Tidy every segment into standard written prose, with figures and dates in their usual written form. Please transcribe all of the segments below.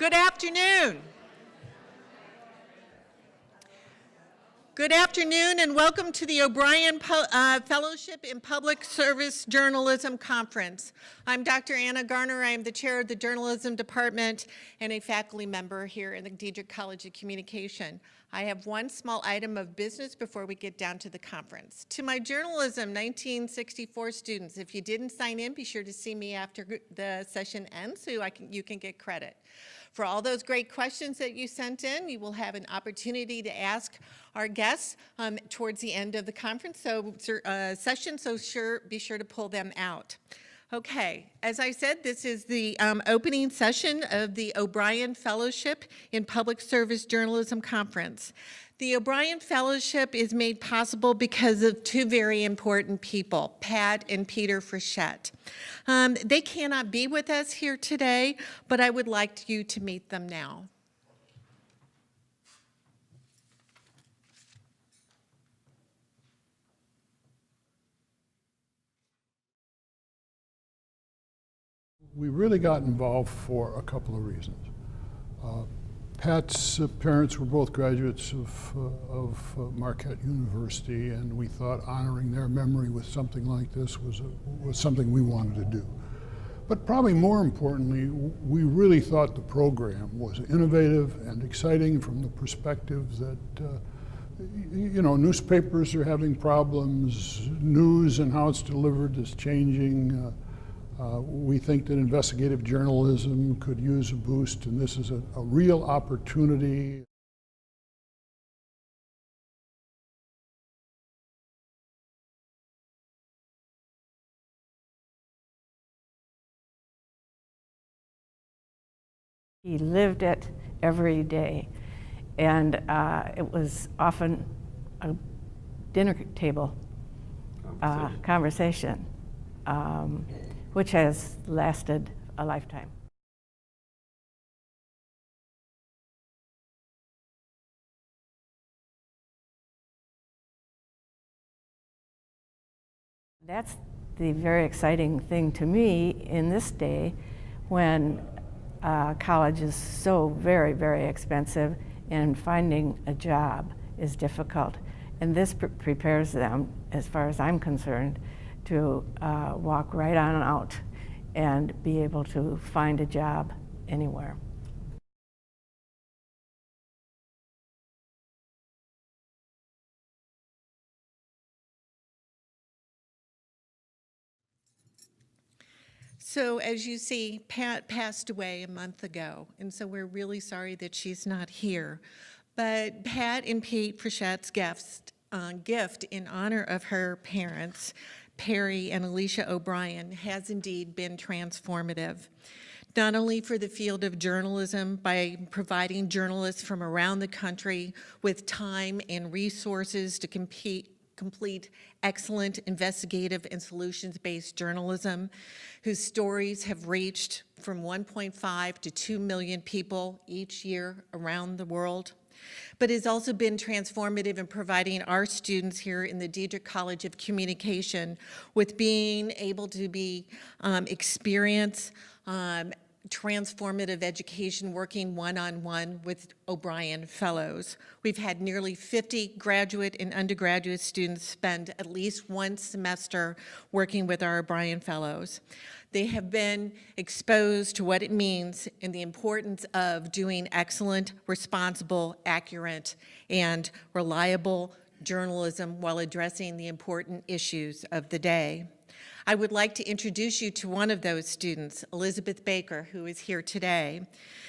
Good afternoon. Good afternoon and welcome to the OBrien Fellowship in Public Service Journalism Conference. I'm Dr. Anna Gardner. I am the chair of the Journalism Department and a faculty member here in the Diederich College of Communication. I have one small item of business before we get down to the conference. To my journalism 1964 students, if you didn't sign in, be sure to see me after the session ends so you can get credit. For all those great questions that you sent in, you will have an opportunity to ask our guests towards the end of the conference session, so be sure to pull them out. Okay, as I said, this is the opening session of the OBrien Fellowship in Public Service Journalism Conference. The OBrien Fellowship is made possible because of two very important people, Pat and Peter Frechette. They cannot be with us here today, but I would like you to meet them now. We really got involved for a couple of reasons. Pat's parents were both graduates of Marquette University, and we thought honoring their memory with something like this was something we wanted to do. But probably more importantly, we really thought the program was innovative and exciting from the perspective that newspapers are having problems, news and how it's delivered is changing. We think that investigative journalism could use a boost, and this is a real opportunity. He lived it every day, and it was often a dinner table conversation. Which has lasted a lifetime. That's the very exciting thing to me in this day when college is so very, very expensive and finding a job is difficult. And this prepares them, as far as I'm concerned, to walk right on out and be able to find a job anywhere. So as you see, Pat passed away a month ago, and so we're really sorry that she's not here. But Pat and Pete Frechette's gift in honor of her parents, Perry and Alicia O'Brien, has indeed been transformative, not only for the field of journalism by providing journalists from around the country with time and resources to complete excellent investigative and solutions-based journalism, whose stories have reached from 1.5 to 2 million people each year around the world, but has also been transformative in providing our students here in the Diederich College of Communication with being able to experience transformative education working one-on-one with OBrien Fellows. We've had nearly 50 graduate and undergraduate students spend at least one semester working with our OBrien Fellows. They have been exposed to what it means and the importance of doing excellent, responsible, accurate, and reliable journalism while addressing the important issues of the day. I would like to introduce you to one of those students, Elizabeth Baker, who is here today.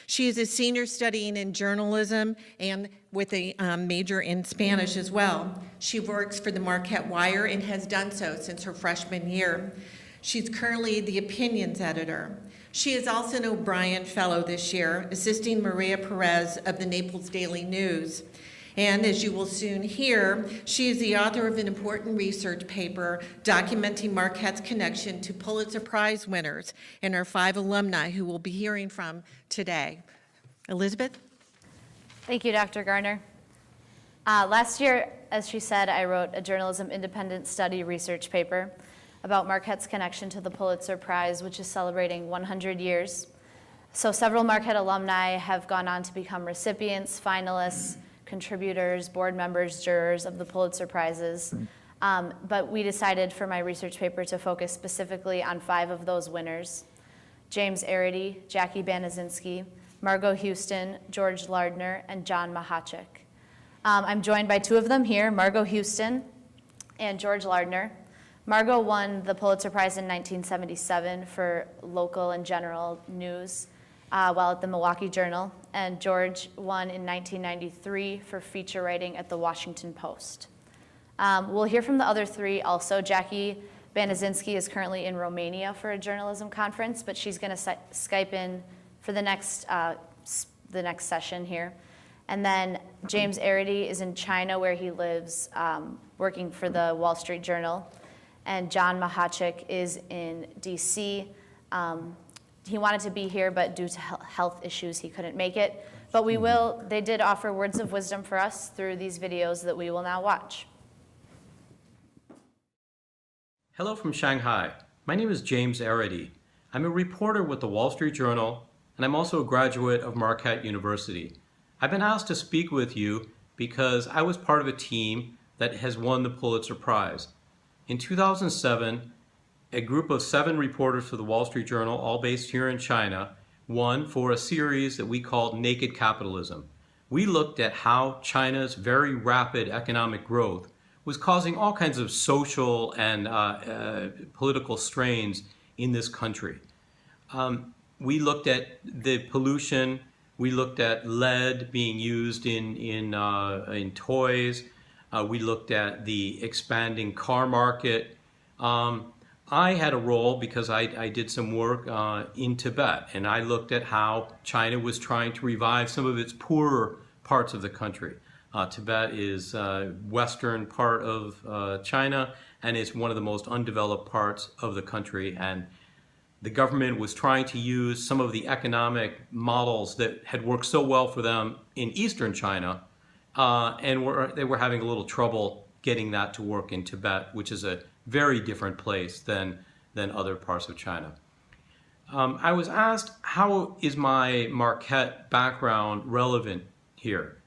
She is a senior studying in journalism and with a major in Spanish as well. She works for the Marquette Wire and has done so since her freshman year. She's currently the opinions editor. She is also an OBrien Fellow this year, assisting Maria Perez of the Naples Daily News. And as you will soon hear, she is the author of an important research paper documenting Marquette's connection to Pulitzer Prize winners and our 5 alumni who we'll be hearing from today. Elizabeth? Thank you, Dr. Gardner. Last year, as she said, I wrote a journalism independent study research paper about Marquette's connection to the Pulitzer Prize, which is celebrating 100 years. So several Marquette alumni have gone on to become recipients, finalists, contributors, board members, jurors of the Pulitzer Prizes. But we decided for my research paper to focus specifically on 5 of those winners: James Areddy, Jackie Banazinski, Margo Huston, George Lardner, and John Machacek. I'm joined by 2 of them here, Margo Huston and George Lardner. Margo won the Pulitzer Prize in 1977 for local and general news while at the Milwaukee Journal, and George won in 1993 for feature writing at the Washington Post. We'll hear from the other 3 also. Jackie Banazinski is currently in Romania for a journalism conference, but she's going to Skype in for the next session here. And then James Areddy is in China, where he lives, working for the Wall Street Journal. And John Machacek is in DC. He wanted to be here, but due to health issues, he couldn't make it. But they did offer words of wisdom for us through these videos that we will now watch. Hello from Shanghai. My name is James Areddy. I'm a reporter with the Wall Street Journal, and I'm also a graduate of Marquette University. I've been asked to speak with you because I was part of a team that has won the Pulitzer Prize. In 2007, a group of 7 reporters for the Wall Street Journal, all based here in China, won for a series that we called Naked Capitalism. We looked at how China's very rapid economic growth was causing all kinds of social and political strains in this country. We looked at the pollution. We looked at lead being used in toys. We looked at the expanding car market. I had a role because I did some work in Tibet, and I looked at how China was trying to revive some of its poorer parts of the country. Tibet is western part of China, and it's one of the most undeveloped parts of the country. And the government was trying to use some of the economic models that had worked so well for them in eastern China, and they were having a little trouble getting that to work in Tibet, which is a very different place than other parts of China. I was asked, how is my Marquette background relevant here?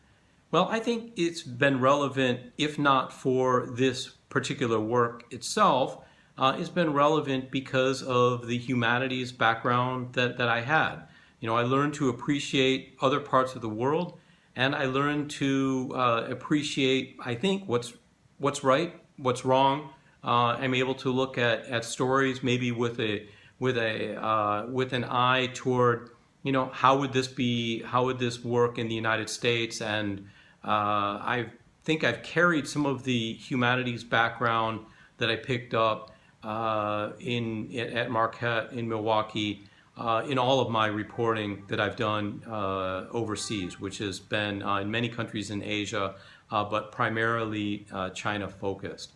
Well, I think it's been relevant, if not for this particular work itself. It's been relevant because of the humanities background that I had. You know, I learned to appreciate other parts of the world, and I learned to appreciate, I think, what's right, what's wrong. I'm able to look at stories maybe with an eye toward, you know, how would this work in the United States? And I think I've carried some of the humanities background that I picked up at Marquette in Milwaukee in all of my reporting that I've done overseas, which has been in many countries in Asia, but primarily China focused.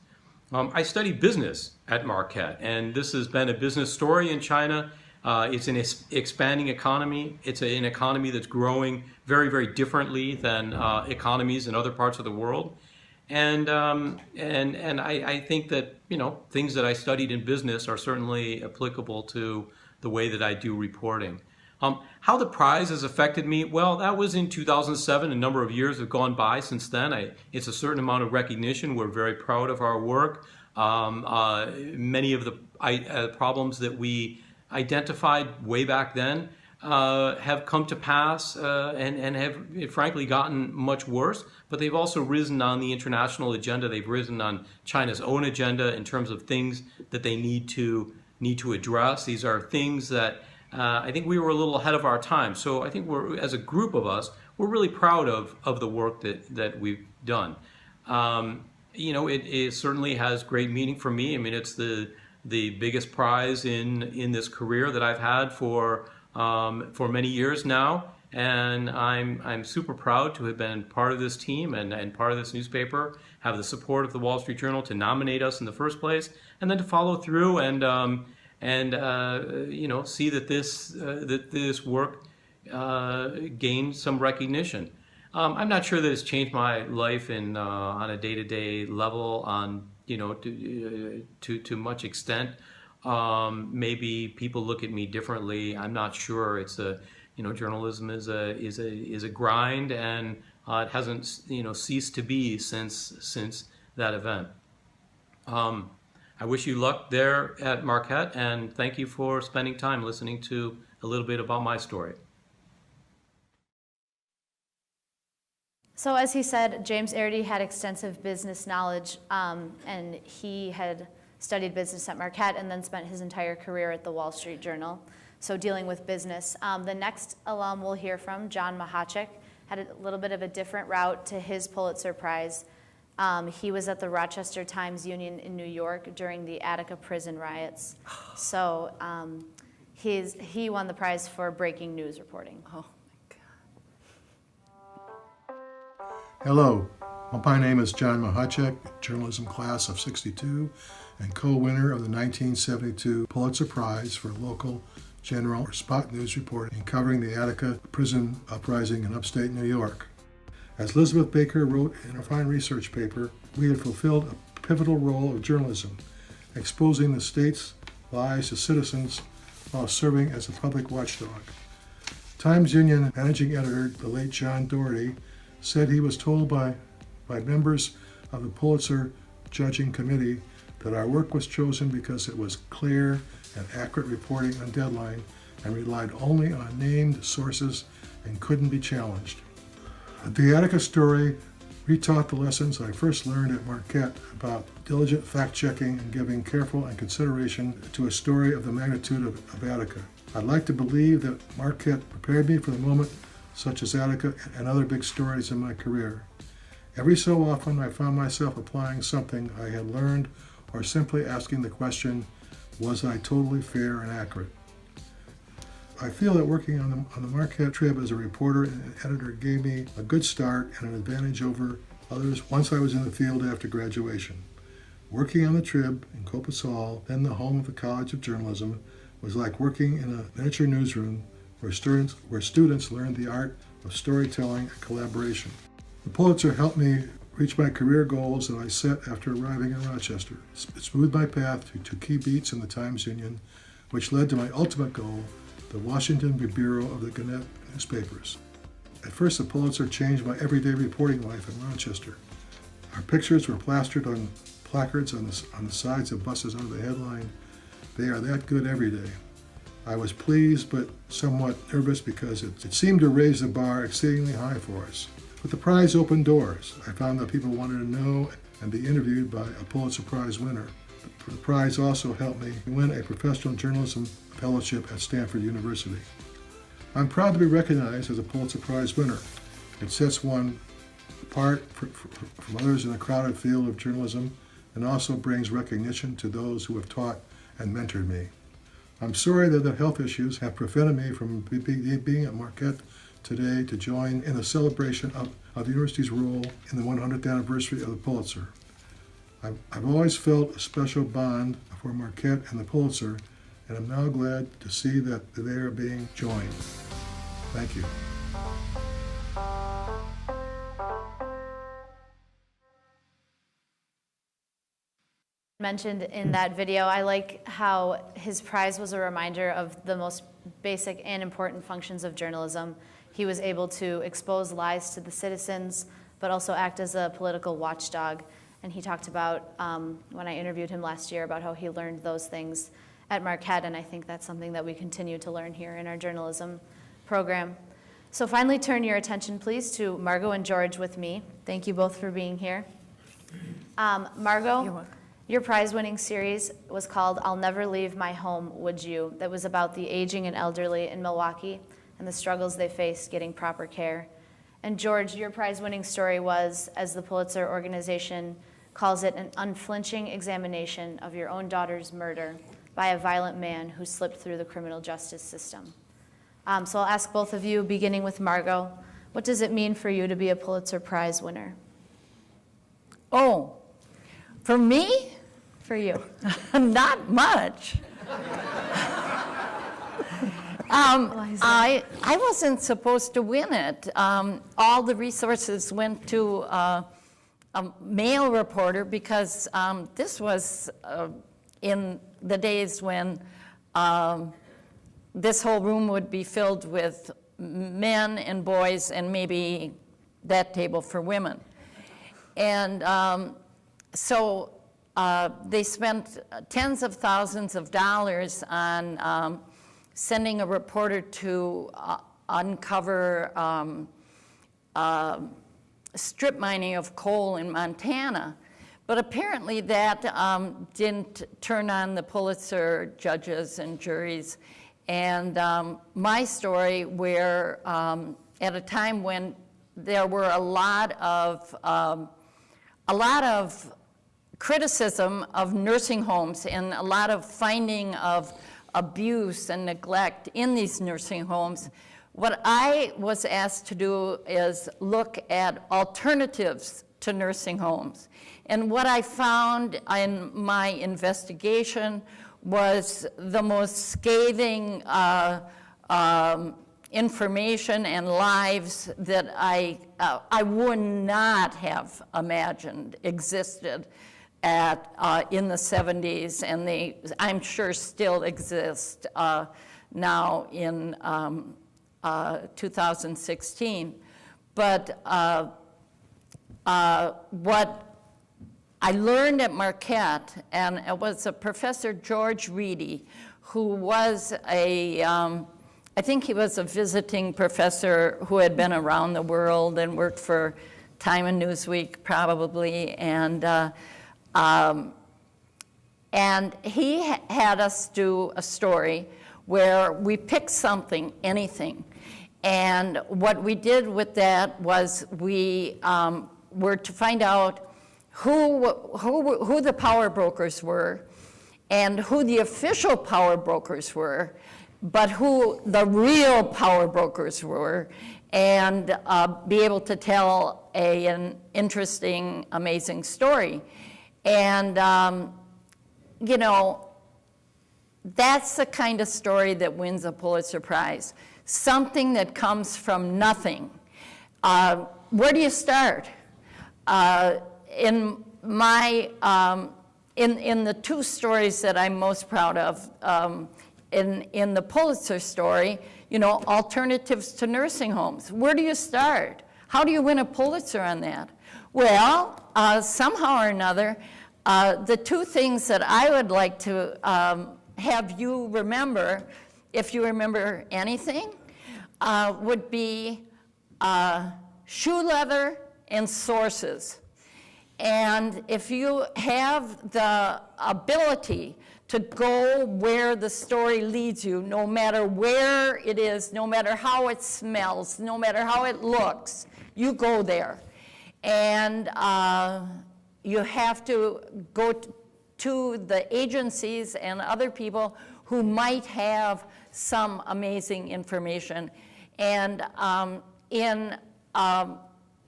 I studied business at Marquette, and this has been a business story in China. It's an expanding economy. It's an economy that's growing very, very differently than economies in other parts of the world. And I think that, you know, things that I studied in business are certainly applicable to the way that I do reporting. How the prize has affected me? Well, that was in 2007. A number of years have gone by since then. It's a certain amount of recognition. We're very proud of our work. Many of the problems that we identified way back then have come to pass and have frankly gotten much worse, but they've also risen on the international agenda. They've risen on China's own agenda in terms of things that they need to address. These are things that I think we were a little ahead of our time. So I think as a group of us, we're really proud of the work that we've done. You know, it certainly has great meaning for me. I mean, it's the biggest prize in this career that I've had for many years now, and I'm super proud to have been part of this team and part of this newspaper, have the support of the Wall Street Journal to nominate us in the first place, and then to follow through and you know, see that this work gained some recognition. I'm not sure that it's changed my life on a day-to-day level on, you know, to much extent. Maybe people look at me differently. I'm not sure. It's journalism is a grind, and it hasn't ceased to be since that event. I wish you luck there at Marquette, and thank you for spending time listening to a little bit about my story. So as he said, James Areddy had extensive business knowledge, and he had studied business at Marquette and then spent his entire career at the Wall Street Journal, so dealing with business. The next alum we'll hear from, John Machacek, had a little bit of a different route to his Pulitzer Prize. He was at the Rochester Times-Union in New York during the Attica prison riots. So he won the prize for breaking news reporting. Oh, my God. Hello, my name is John Machacek, journalism class of '62, and co-winner of the 1972 Pulitzer Prize for local, general, or spot news reporting covering the Attica prison uprising in upstate New York. As Elizabeth Baker wrote in her fine research paper, we had fulfilled a pivotal role of journalism, exposing the state's lies to citizens while serving as a public watchdog. Times-Union managing editor, the late John Doherty, said he was told by members of the Pulitzer judging committee that our work was chosen because it was clear and accurate reporting on deadline and relied only on named sources and couldn't be challenged. The Attica story retaught the lessons I first learned at Marquette about diligent fact-checking and giving careful and consideration to a story of the magnitude of Attica. I'd like to believe that Marquette prepared me for the moment such as Attica and other big stories in my career. Every so often I found myself applying something I had learned or simply asking the question, was I totally fair and accurate? I feel that working on the Marquette Trib as a reporter and editor gave me a good start and an advantage over others once I was in the field after graduation. Working on the Trib in Copus Hall, then the home of the College of Journalism, was like working in a miniature newsroom where students learned the art of storytelling and collaboration. The Pulitzer helped me reach my career goals that I set after arriving in Rochester. It smoothed my path to key beats in the Times-Union, which led to my ultimate goal, the Washington Bureau of the Gannett newspapers. At first, the Pulitzer changed my everyday reporting life in Rochester. Our pictures were plastered on placards on the sides of buses under the headline, "They are that good every day." I was pleased but somewhat nervous because it seemed to raise the bar exceedingly high for us. But the prize opened doors. I found that people wanted to know and be interviewed by a Pulitzer Prize winner. The prize also helped me win a professional journalism fellowship at Stanford University. I'm proud to be recognized as a Pulitzer Prize winner. It sets one apart from others in the crowded field of journalism and also brings recognition to those who have taught and mentored me. I'm sorry that the health issues have prevented me from being at Marquette today to join in the celebration of the university's role in the 100th anniversary of the Pulitzer. I've always felt a special bond for Marquette and the Pulitzer, and I'm now glad to see that they are being joined. Thank you. Mentioned in that video, I like how his prize was a reminder of the most basic and important functions of journalism. He was able to expose lies to the citizens, but also act as a political watchdog. And he talked about, when I interviewed him last year, about how he learned those things at Marquette, and I think that's something that we continue to learn here in our journalism program. So finally, turn your attention, please, to Margo and George with me. Thank you both for being here. Margo, your prize-winning series was called I'll Never Leave My Home, Would You? That was about the aging and elderly in Milwaukee and the struggles they faced getting proper care. And George, your prize-winning story was, as the Pulitzer organization calls it, an unflinching examination of your own daughter's murder by a violent man who slipped through the criminal justice system. So I'll ask both of you, beginning with Margo, what does it mean for you to be a Pulitzer Prize winner? Oh, for me? For you. Not much. I wasn't supposed to win it. All the resources went to a male reporter because this was in the days when this whole room would be filled with men and boys, and maybe that table for women. And so they spent tens of thousands of dollars on sending a reporter to uncover strip mining of coal in Montana. But apparently that didn't turn on the Pulitzer judges and juries. And my story, where at a time when there were a lot of criticism of nursing homes and a lot of finding of abuse and neglect in these nursing homes, what I was asked to do is look at alternatives to nursing homes. And what I found in my investigation was the most scathing information and lives that I would not have imagined existed in the 70s, and they, I'm sure, still exist now in 2016. But what I learned at Marquette, and it was a Professor George Areddy, who was I think he was a visiting professor who had been around the world and worked for Time and Newsweek probably, and he had us do a story where we picked something, anything. And what we did with that was we were to find out who the power brokers were and who the official power brokers were, but who the real power brokers were, and be able to tell an interesting, amazing story. And, you know, that's the kind of story that wins a Pulitzer Prize. Something that comes from nothing. Where do you start? In my, in the two stories that I'm most proud of, in the Pulitzer story, you know, alternatives to nursing homes. Where do you start? How do you win a Pulitzer on that? Well, somehow or another, the two things that I would like to have you remember, if you remember anything, would be shoe leather and sources. And if you have the ability to go where the story leads you, no matter where it is, no matter how it smells, no matter how it looks, you go there. And you have to go to the agencies and other people who might have some amazing information. And in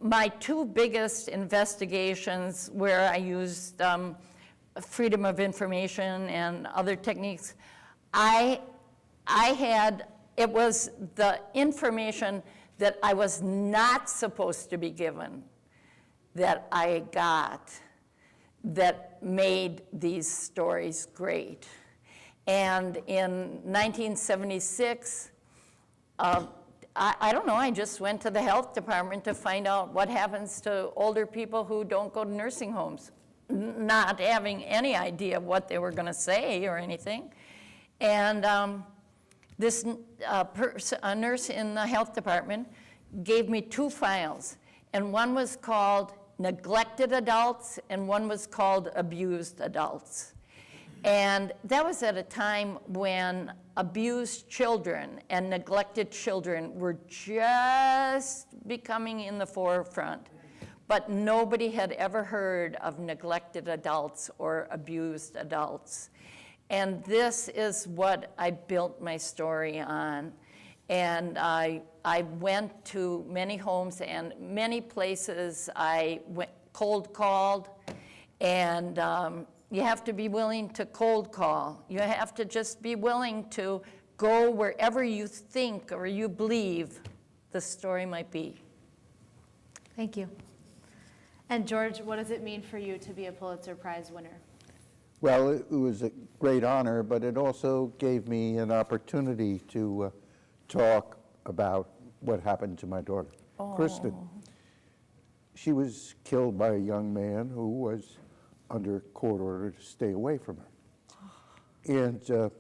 my two biggest investigations where I used freedom of information and other techniques, it was the information that I was not supposed to be given that I got that made these stories great. And in 1976, I don't know, I just went to the health department to find out what happens to older people who don't go to nursing homes, not having any idea what they were going to say or anything. And this a nurse in the health department gave me two files, and one was called neglected adults and one was called abused adults. And that was at a time when abused children and neglected children were just becoming in the forefront. But nobody had ever heard of neglected adults or abused adults. And this is what I built my story on. And I went to many homes and many places. I went cold called, and you have to be willing to cold call. You have to just be willing to go wherever you think or you believe the story might be. Thank you. And George, what does it mean for you to be a Pulitzer Prize winner? Well, it was a great honor, but it also gave me an opportunity to talk about what happened to my daughter, Kristen. She was killed by a young man who was under court order to stay away from her. And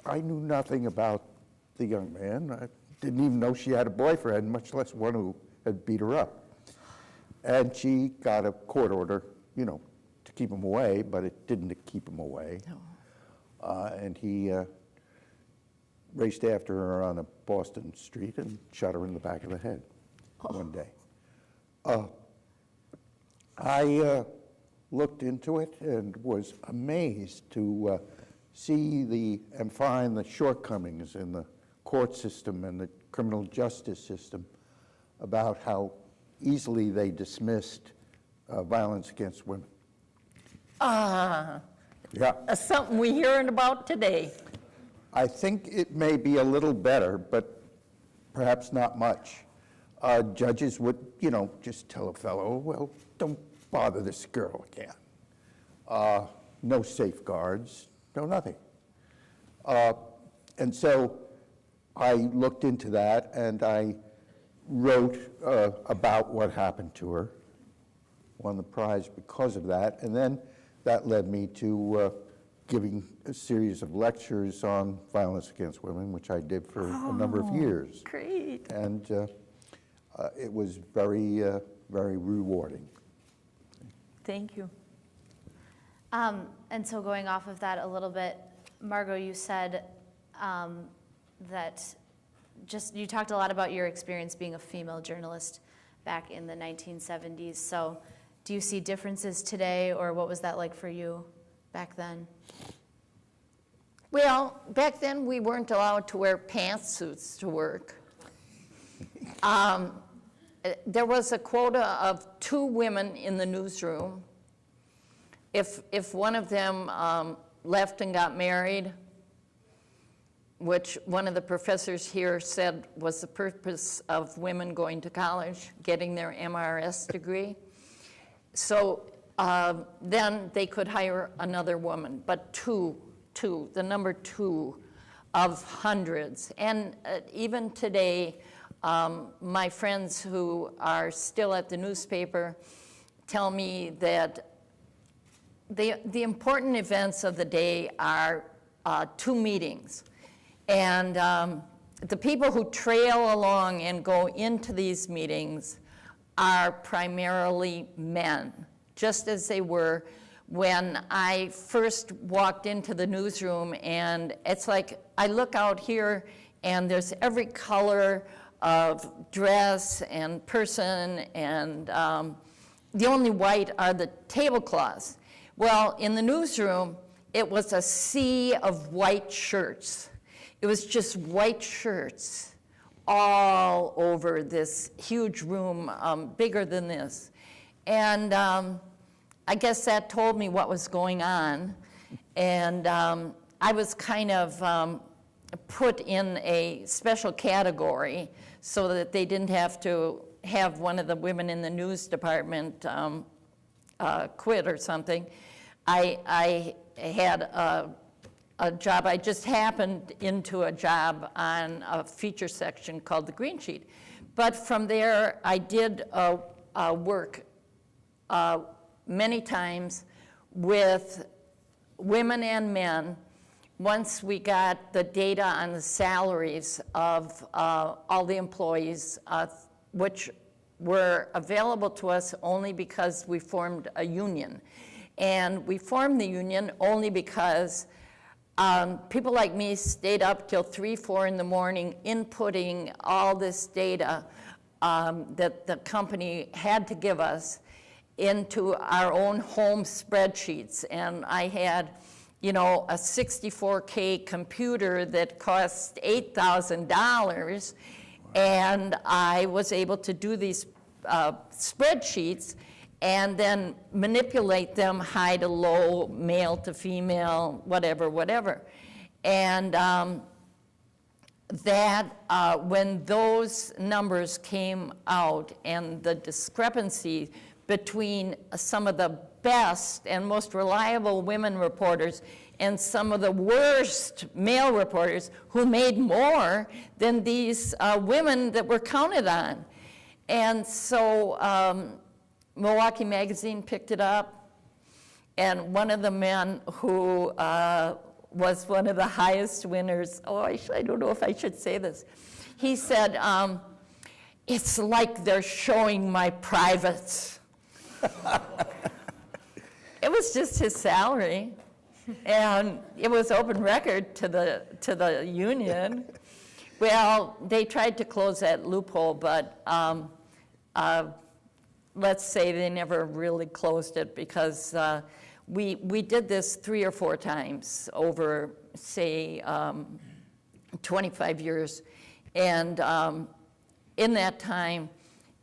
I knew nothing about the young man. I didn't even know she had a boyfriend, much less one who had beat her up. And she got a court order, you know, to keep him away, but it didn't keep him away. And he raced after her on a Boston street and shot her in the back of the head one day. I looked into it and was amazed to see and find the shortcomings in the court system and the criminal justice system about how easily they dismissed violence against women. Yeah. That's something we're hearing about today. I think it may be a little better, but perhaps not much. Judges would, you know, just tell a fellow, well, don't bother this girl again. No safeguards, no nothing. And so I looked into that and I wrote about what happened to her, won the prize because of that, and then that led me to giving a series of lectures on violence against women, which I did for a number of years. Great. And it was very, very rewarding. Thank you. And so going off of that a little bit, Margo, you said that you talked a lot about your experience being a female journalist back in the 1970s. So do you see differences today, or what was that like for you back then? Well, back then we weren't allowed to wear pantsuits to work. There was a quota of 2 women in the newsroom. If one of them left and got married, which one of the professors here said was the purpose of women going to college, getting their MRS degree. So then they could hire another woman, but two, the number 2 of hundreds. And even today, my friends who are still at the newspaper tell me that the important events of the day are 2 meetings. And the people who trail along and go into these meetings are primarily men, just as they were when I first walked into the newsroom. And it's like I look out here and there's every color of dress and person, and the only white are the tablecloths. Well, in the newsroom, it was a sea of white shirts. It was just white shirts all over this huge room, bigger than this. And I guess that told me what was going on. And I was kind of put in a special category so that they didn't have to have one of the women in the news department quit or something. I had a job. I just happened into a job on a feature section called the Green Sheet. But from there, I did work many times with women and men. Once we got the data on the salaries of all the employees, which were available to us only because we formed a union. And we formed the union only because people like me stayed up till 3, 4 in the morning inputting all this data that the company had to give us into our own home spreadsheets. And I had, you know, a 64K computer that cost $8,000, and I was able to do these spreadsheets and then manipulate them high to low, male to female, whatever. And when those numbers came out and the discrepancy between some of the best and most reliable women reporters and some of the worst male reporters who made more than these women that were counted on. And so Milwaukee Magazine picked it up, and one of the men who was one of the highest winners, I don't know if I should say this, he said, it's like they're showing my privates. It was just his salary, and it was open record to the union. Well, they tried to close that loophole, but let's say they never really closed it, because we did this 3 or 4 times over, say, 25 years. And in that time,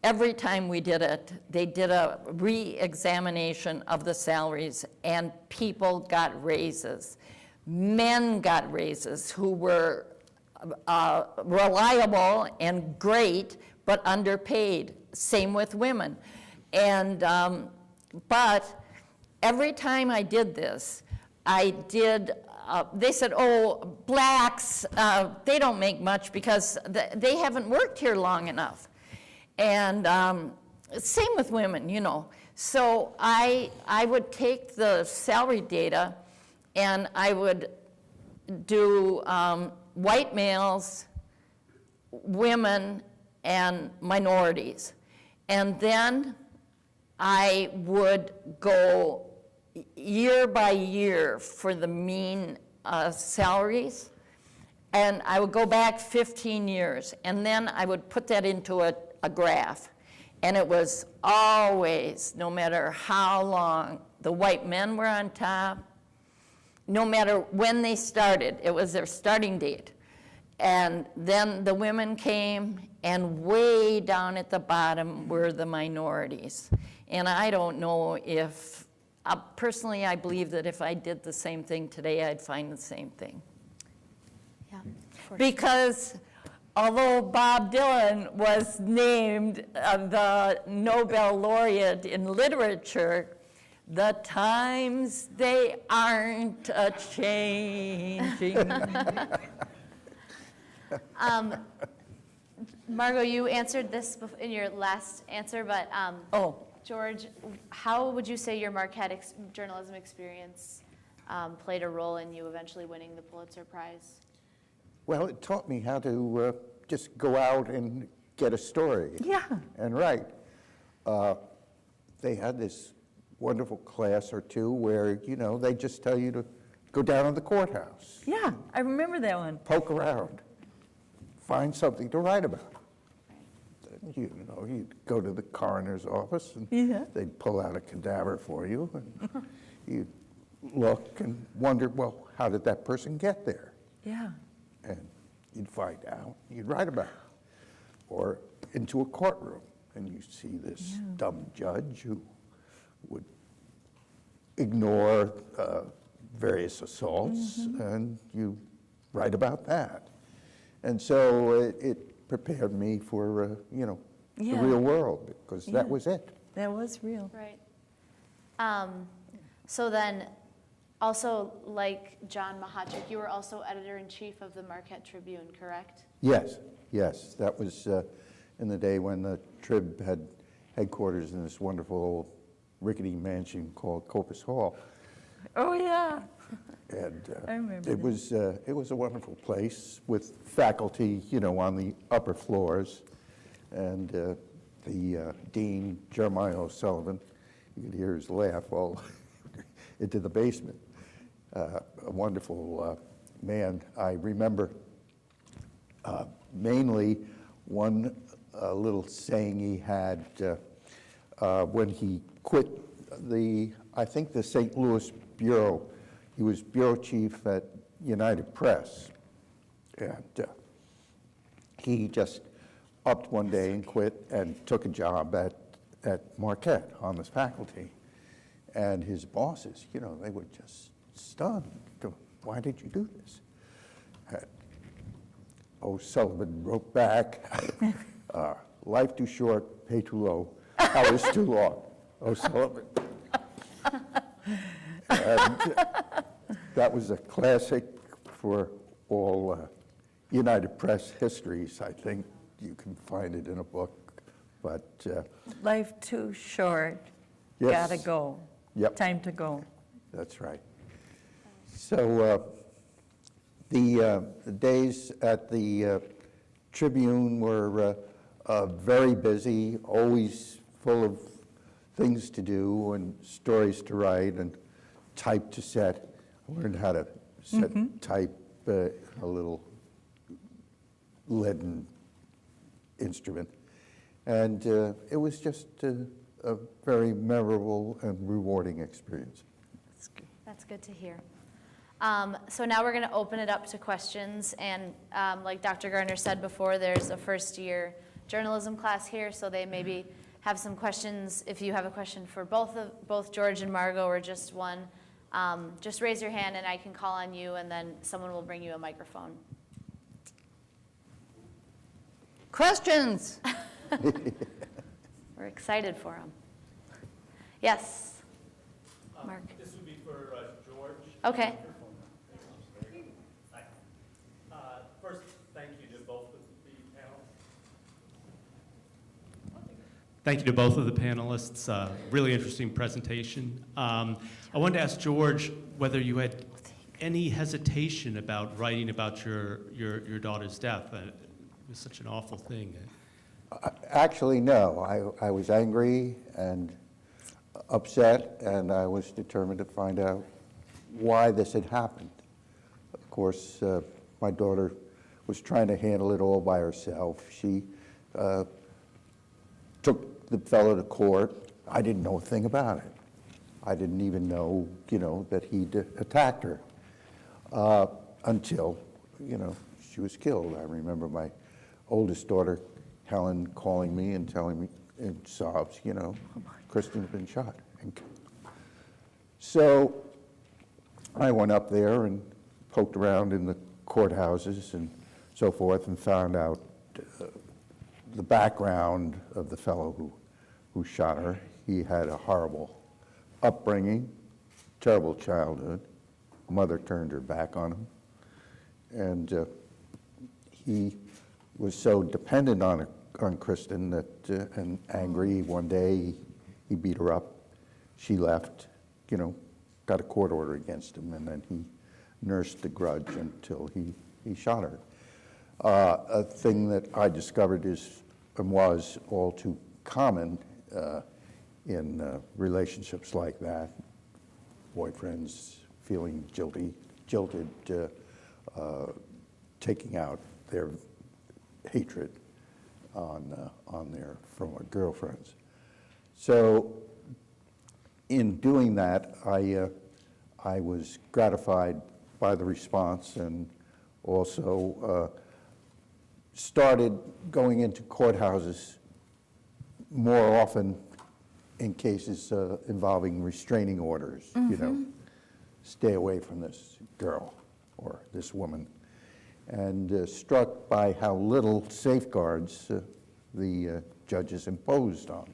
every time we did it, they did a re-examination of the salaries, and people got raises. Men got raises who were reliable and great, but underpaid. Same with women. And, but every time I did this, I did, they said, oh, blacks, they don't make much because they haven't worked here long enough. And same with women, you know. So I would take the salary data and I would do white males, women, and minorities. And then I would go year by year for the mean salaries. And I would go back 15 years. And then I would put that into a graph. And it was always, no matter how long, the white men were on top. No matter when they started, it was their starting date. And then the women came, and way down at the bottom were the minorities. And I don't know if, personally, I believe that if I did the same thing today, I'd find the same thing. Yeah, because although Bob Dylan was named the Nobel laureate in literature, the times they aren't a-changing. Margo, you answered this in your last answer, but George, how would you say your Marquette journalism experience played a role in you eventually winning the Pulitzer Prize? Well, it taught me how to just go out and get a story. Yeah. And write. They had this wonderful class or two where, you know, they just tell you to go down to the courthouse. Yeah, I remember that one. Poke around. Find something to write about. You know, you'd go to the coroner's office and they'd pull out a cadaver for you, and you'd look and wonder, well, how did that person get there? Yeah. And you'd find out, you'd write about it. Or into a courtroom, and you see this dumb judge who would ignore various assaults, and you write about that. And so it prepared me for, you know, the real world, because that was it. That was real. Right. So then, also like John Machacek, you were also editor-in-chief of the Marquette Tribune, correct? Yes, yes. That was in the day when the Trib had headquarters in this wonderful old rickety mansion called Copus Hall. Oh, yeah. And I remember it was a wonderful place with faculty, you know, on the upper floors, and the dean, Jeremiah O'Sullivan, you could hear his laugh all into the basement. A wonderful man. I remember mainly one little saying he had when he quit I think the St. Louis Bureau. He was bureau chief at United Press, and he just upped one day and quit and took a job at Marquette on this faculty. And his bosses, you know, they were just stunned. Why did you do this? And O'Sullivan wrote back, life too short, pay too low, hours too long. O'Sullivan. And That was a classic for all United Press histories. I think you can find it in a book, but Life too short. yes. Gotta go. Yep. Time to go. That's right. So the days at the Tribune were very busy, always full of things to do and stories to write and type to set. I learned how to set type, a little leaden instrument. And it was just a very memorable and rewarding experience. That's good to hear. So now we're going to open it up to questions. And like Dr. Gardner said before, there's a first-year journalism class here, so they maybe have some questions. If you have a question for both George and Margo or just one, just raise your hand and I can call on you, and then someone will bring you a microphone. Questions? We're excited for them. Yes, Mark. This would be for George. Okay. First, thank you to both of the panelists. Thank you to both of the panelists. Really interesting presentation. I wanted to ask George whether you had any hesitation about writing about your daughter's death. It was such an awful thing. Actually, no. I was angry and upset, and I was determined to find out why this had happened. Of course, my daughter was trying to handle it all by herself. She took the fellow to court. I didn't know a thing about it. I didn't even know, that he'd attacked her until, she was killed. I remember my oldest daughter, Helen, calling me and telling me in sobs, Kristen's been shot. So I went up there and poked around in the courthouses and so forth and found out the background of the fellow who shot her. He had a horrible upbringing, terrible childhood. Mother turned her back on him. And he was so dependent on Kristen that, and angry, one day he beat her up. She left, got a court order against him, and then he nursed the grudge until he shot her. A thing that I discovered is and was all too common in relationships like that. Boyfriends feeling jilted, taking out their hatred on their former girlfriends. So in doing that, I was gratified by the response, and also started going into courthouses more often in cases involving restraining orders, stay away from this girl or this woman, and struck by how little safeguards the judges imposed on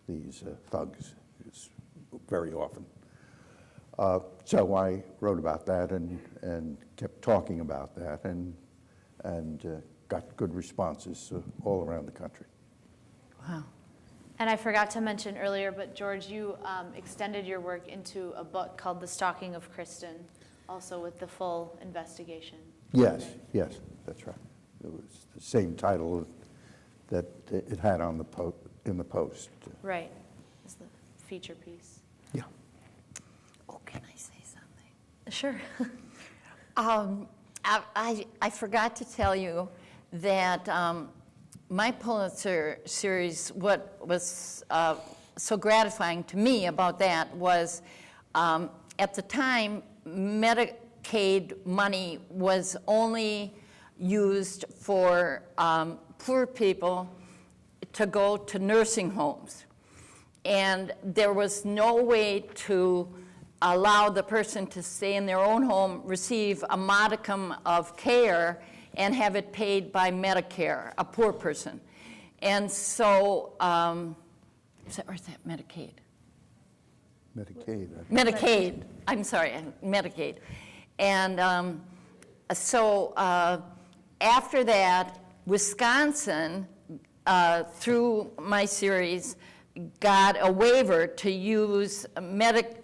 these thugs very often. So I wrote about that and kept talking about that, and got good responses all around the country. Wow. And I forgot to mention earlier, but George, you extended your work into a book called The Stocking of Kristen, also with the full investigation. Yes, that's right. It was the same title that it had on in the Post. Right, it's the feature piece. Yeah. Oh, can I say something? Sure. I forgot to tell you that my Pulitzer series, what was so gratifying to me about that was at the time, Medicaid money was only used for poor people to go to nursing homes. And there was no way to allow the person to stay in their own home, receive a modicum of care, and have it paid by Medicare, a poor person. And so, or is that Medicaid? Medicaid. Medicaid, I'm sorry, Medicaid. And so after that, Wisconsin, through my series, got a waiver to use Medicaid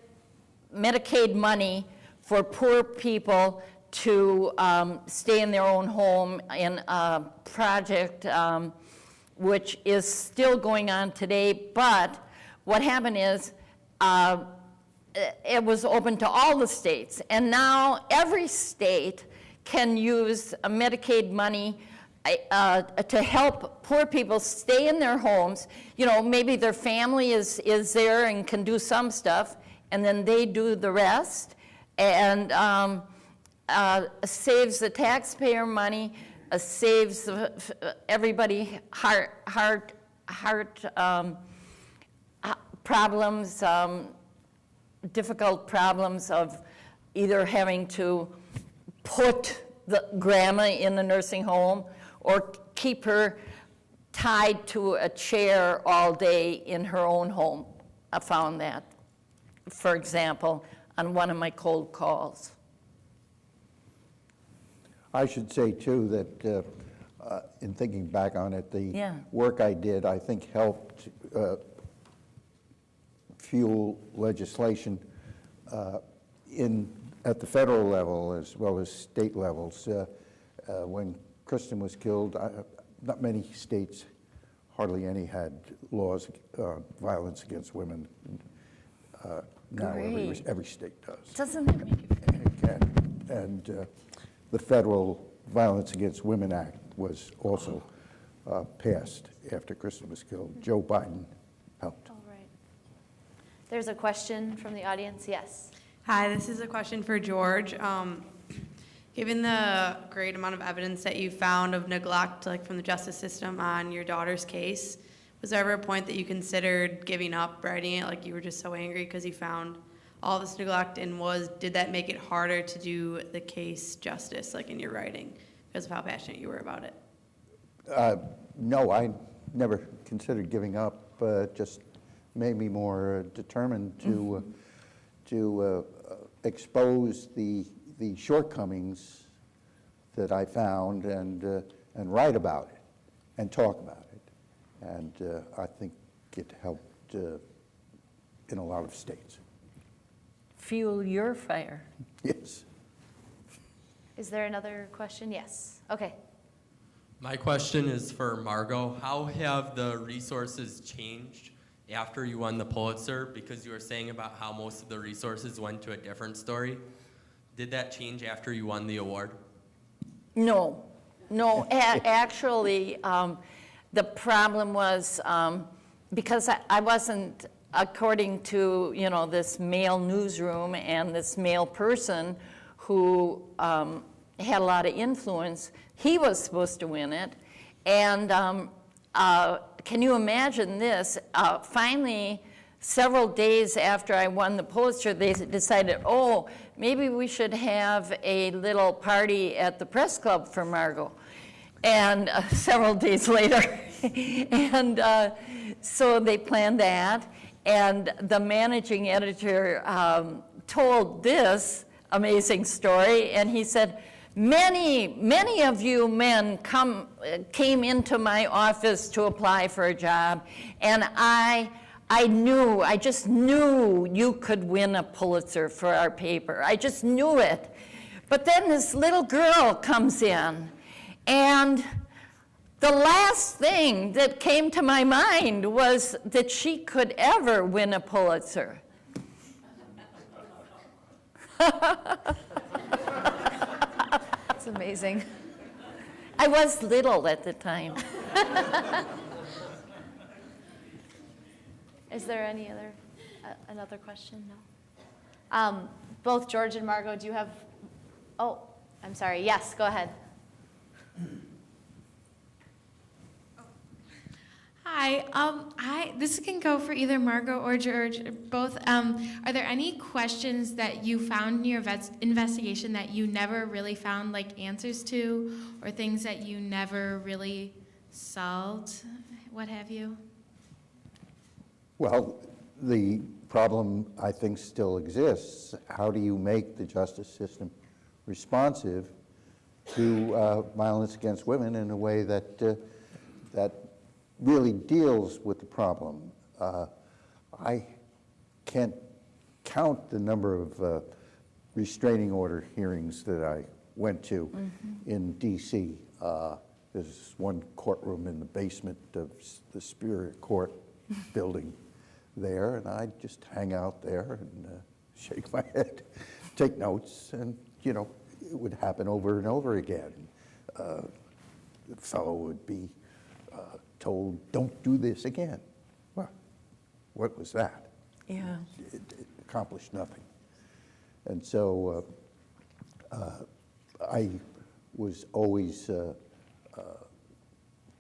money for poor people to stay in their own home in a project which is still going on today. But what happened is it was open to all the states. And now every state can use Medicaid money to help poor people stay in their homes. You know, maybe their family is there and can do some stuff, and then they do the rest, and saves the taxpayer money, saves everybody heart problems, difficult problems of either having to put the grandma in the nursing home or keep her tied to a chair all day in her own home. I found that, for example, on one of my cold calls. I should say, too, that in thinking back on it, the work I did, I think, helped fuel legislation at the federal level as well as state levels. When Kristen was killed, not many states, hardly any, had laws violence against women. Now every state does. Doesn't that make you feel? And the Federal Violence Against Women Act was also passed after Kristen was killed. Joe Biden helped. All right. There's a question from the audience. Yes. Hi, this is a question for George. Given the great amount of evidence that you found of neglect, like from the justice system on your daughter's case, was there ever a point that you considered giving up writing it, like you were just so angry because you found all this neglect, and did that make it harder to do the case justice, like in your writing, because of how passionate you were about it? No, I never considered giving up. Just made me more determined to expose the shortcomings that I found and write about it and talk about it. And I think it helped in a lot of states. Fuel your fire. Yes. Is there another question? Yes. Okay. My question is for Margo. How have the resources changed after you won the Pulitzer? Because you were saying about how most of the resources went to a different story. Did that change after you won the award? No. Actually, the problem was because I wasn't, according to this male newsroom and this male person who had a lot of influence, he was supposed to win it. And can you imagine this? Finally, several days after I won the Pulitzer, they decided, oh, maybe we should have a little party at the press club for Margo. And several days later, and so they planned that. And the managing editor told this amazing story, and he said, many of you men came into my office to apply for a job, and I just knew you could win a Pulitzer for our paper. I just knew it. But then this little girl comes in, and the last thing that came to my mind was that she could ever win a Pulitzer. That's amazing. I was little at the time. Is there any another question? No. Both George and Margo, do you have? Oh, I'm sorry. Yes, go ahead. Hi. This can go for either Margo or George, both. Are there any questions that you found in your investigation that you never really found like answers to, or things that you never really solved, what have you? Well, the problem, I think, still exists. How do you make the justice system responsive to violence against women in a way that that really deals with the problem? I can't count the number of restraining order hearings that I went to in D.C. There's one courtroom in the basement of the Superior Court building there, and I'd just hang out there and shake my head, take notes, and, you know, it would happen over and over again. The fellow would be told, don't do this again. Well, what was that? Yeah. It accomplished nothing. And so I was always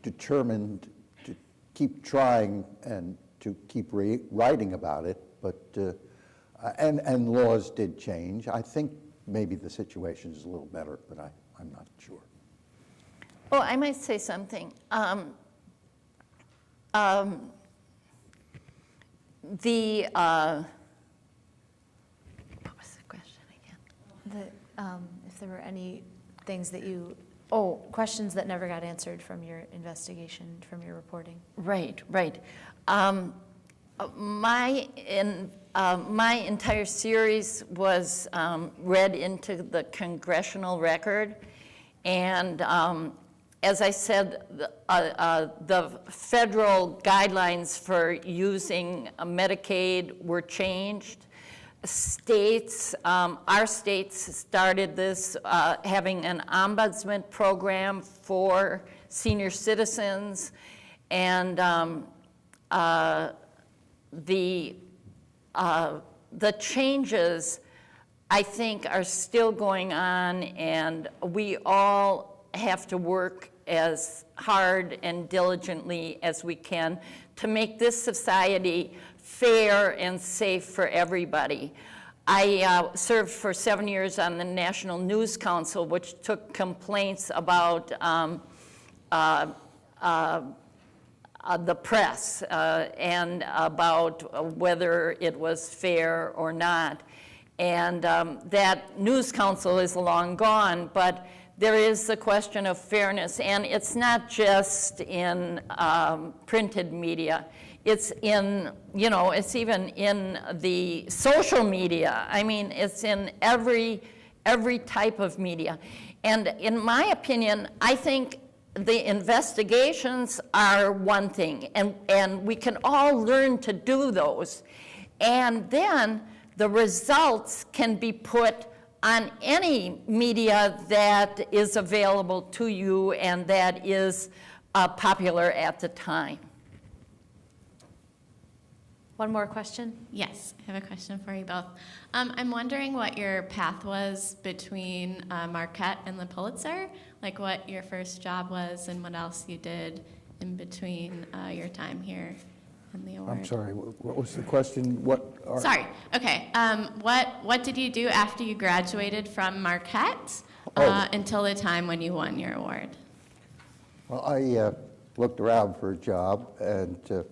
determined to keep trying and to keep writing about it, but and laws did change. I think maybe the situation is a little better, but I'm not sure. Oh, I might say something. What was the question again? If there were any things that questions that never got answered from your investigation, from your reporting. Right. My entire series was read into the congressional record, and as I said, the federal guidelines for using Medicaid were changed. States, our states started this, having an ombudsman program for senior citizens, and the changes, I think, are still going on, and we all have to work as hard and diligently as we can to make this society fair and safe for everybody. I served for 7 years on the National News Council, which took complaints about the press and about whether it was fair or not. And that News Council is long gone, but there is the question of fairness, and it's not just in printed media. It's in, you know, it's even in the social media. I mean, it's in every type of media. And in my opinion, I think the investigations are one thing, and we can all learn to do those. And then the results can be put on any media that is available to you and that is popular at the time. One more question? Yes, I have a question for you both. I'm wondering what your path was between Marquette and the Pulitzer, like what your first job was and what else you did in between your time here and the award. I'm sorry, what was the question? Sorry, okay. What did you do after you graduated from Marquette until the time when you won your award? Well, I looked around for a job and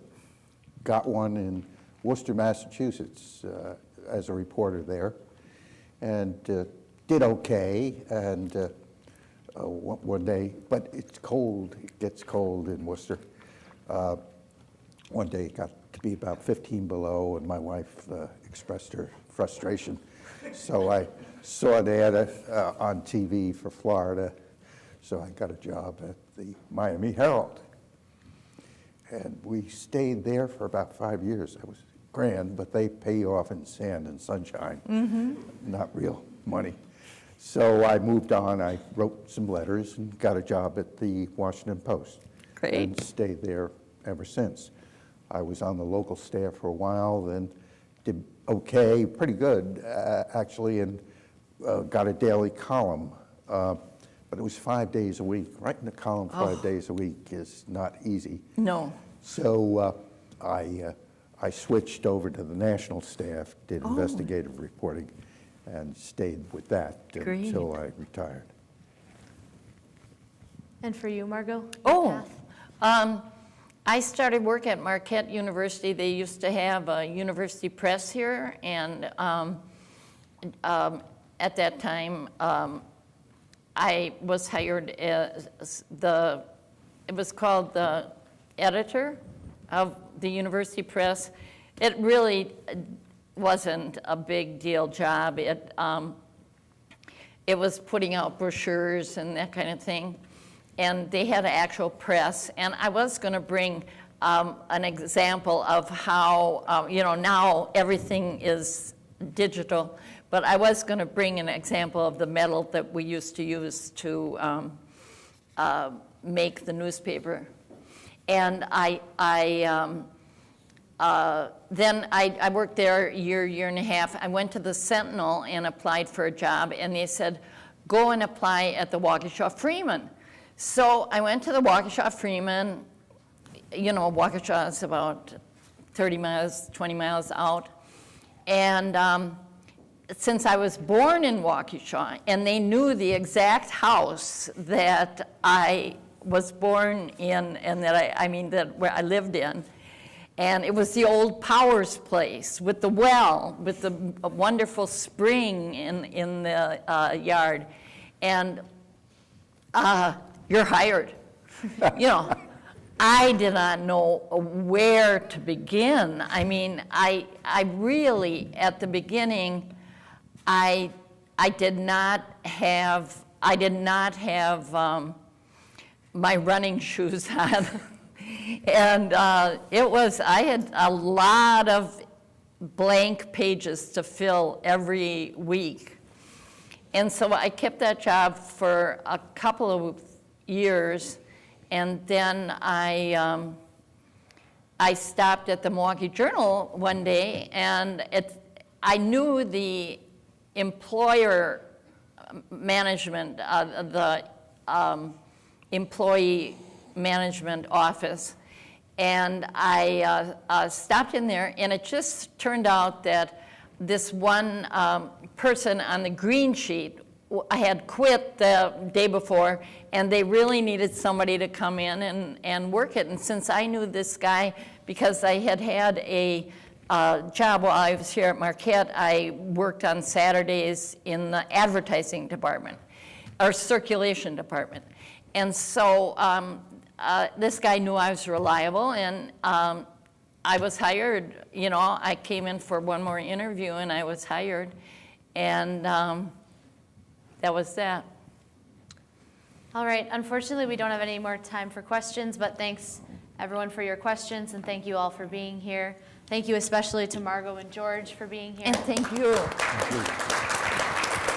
got one in Worcester, Massachusetts, as a reporter there, and did okay. And one day, but it's cold. It gets cold in Worcester. One day it got to be about 15 below, and my wife expressed her frustration. So I saw an ad on TV for Florida, so I got a job at the Miami Herald. And we stayed there for about 5 years. That was grand, but they pay you off in sand and sunshine, not real money. So I moved on. I wrote some letters and got a job at the Washington Post. Great. And stayed there ever since. I was on the local staff for a while, then did okay, pretty good, actually, and got a daily column. But it was 5 days a week. Writing a column 5 days a week is not easy. No. So I switched over to the national staff, did investigative reporting, and stayed with that until I retired. And for you, Margo? Oh, I started work at Marquette University. They used to have a university press here, and at that time, I was hired as it was called the editor of the university press. It really wasn't a big deal job. It was putting out brochures and that kind of thing. And they had an actual press. And I was going to bring an example of how, now everything is digital. But I was going to bring an example of the metal that we used to use to make the newspaper. And then I worked there a year and a half. I went to the Sentinel and applied for a job, and they said, go and apply at the Waukesha Freeman. So I went to the Waukesha Freeman. Waukesha is about 30 miles, 20 miles out. And since I was born in Waukesha, and they knew the exact house that I was born in, and that where I lived in, and it was the old Powers place with the well, with the wonderful spring in the yard, and you're hired. I did not know where to begin. I mean, I really, at the beginning, I did not have my running shoes on. And I had a lot of blank pages to fill every week. And so I kept that job for a couple of years, and then I stopped at the Milwaukee Journal one day, and I knew the employer management, the employee management office, and I stopped in there, and it just turned out that this one person on the green sheet had quit the day before, and they really needed somebody to come in and work it. And since I knew this guy, because I had a job while I was here at Marquette, I worked on Saturdays in the advertising department, or circulation department. And so this guy knew I was reliable, and I was hired. I came in for one more interview, and I was hired, and that was that. All right, unfortunately, we don't have any more time for questions, but thanks everyone for your questions, and thank you all for being here. Thank you especially to Margo and George for being here. And thank you. Thank you.